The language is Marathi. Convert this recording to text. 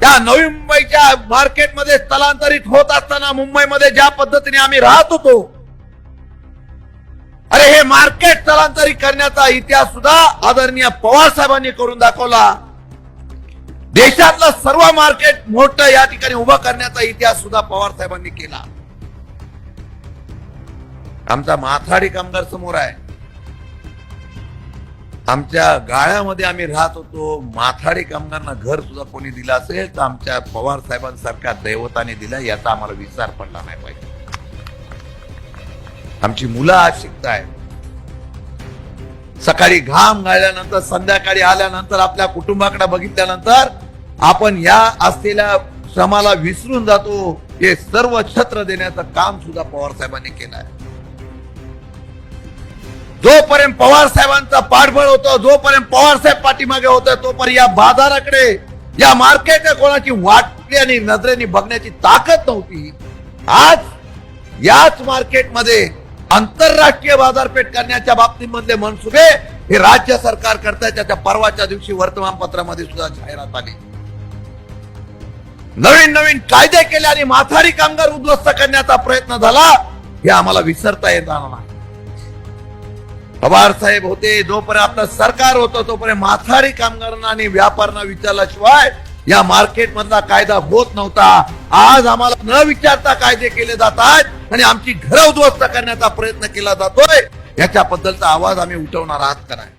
या नवी मुंबईच्या मार्केटमध्ये स्थलांतरित होत असताना मुंबईमध्ये ज्या पद्धतीने आम्ही राहत होतो, अरे हे मार्केट स्थलांतरित करण्याचा इतिहास सुद्धा आदरणीय पवार साहेबांनी करून दाखवला. देशातलं सर्व मार्केट मोठं या ठिकाणी उभं करण्याचा इतिहास सुद्धा पवार साहेबांनी केला. आमचा माथाडी कामगार समोर आहे. आमच्या गाळ्यामध्ये आम्ही राहत होतो. माथाडी कामगारांना घर सुद्धा कोणी दिलं असेल तर आमच्या पवार साहेबांसारख्या दैवताने दिलं, याचा आम्हाला विचार पडला नाही पाहिजे. आमची मुलं आज शिकताय. सकाळी घाम गाळल्यानंतर संध्याकाळी आल्यानंतर आपल्या कुटुंबाकडे बघितल्यानंतर आपण या असलेल्या श्रमाला विसरून जातो. हे सर्व छत्र देण्याचं काम सुद्धा पवार साहेबांनी केलं आहे. जोपर्यंत पवार साहेबांचा पाठबळ होतं, जोपर्यंत पवार साहेब पाठीमागे होते, तोपर्यंत या बाजाराकडे, या मार्केटकडे कोणाची वाटली आणि नजरेने बघण्याची ताकद नव्हती. आज याच मार्केटमध्ये आंतरराष्ट्रीय बाजारपेठ करण्याच्या बाबतीमधले मनसुबे हे राज्य सरकार करताय. त्याच्या परवाच्या दिवशी वर्तमानपत्रामध्ये सुद्धा जाहिरात आली. नवीन नवीन कायदे केले आणि माथाडी कामगार उद्ध्वस्त करण्याचा प्रयत्न झाला, हे आम्हाला विसरता येणार नाही. पवार साहेब होते, जोपर्यंत आपलं सरकार होतं, तोपर्यंत माथाडी कामगारांना आणि व्यापाऱ्यांना विचारल्याशिवाय या मार्केट मधला कायदा होत नव्हता. आज आम्हाला न विचारता कायदे केले जातात आणि आमची घरं उद्ध्वस्त करण्याचा प्रयत्न केला जातोय. याच्याबद्दलचा आवाज आम्ही उठवणार आहात का नाही?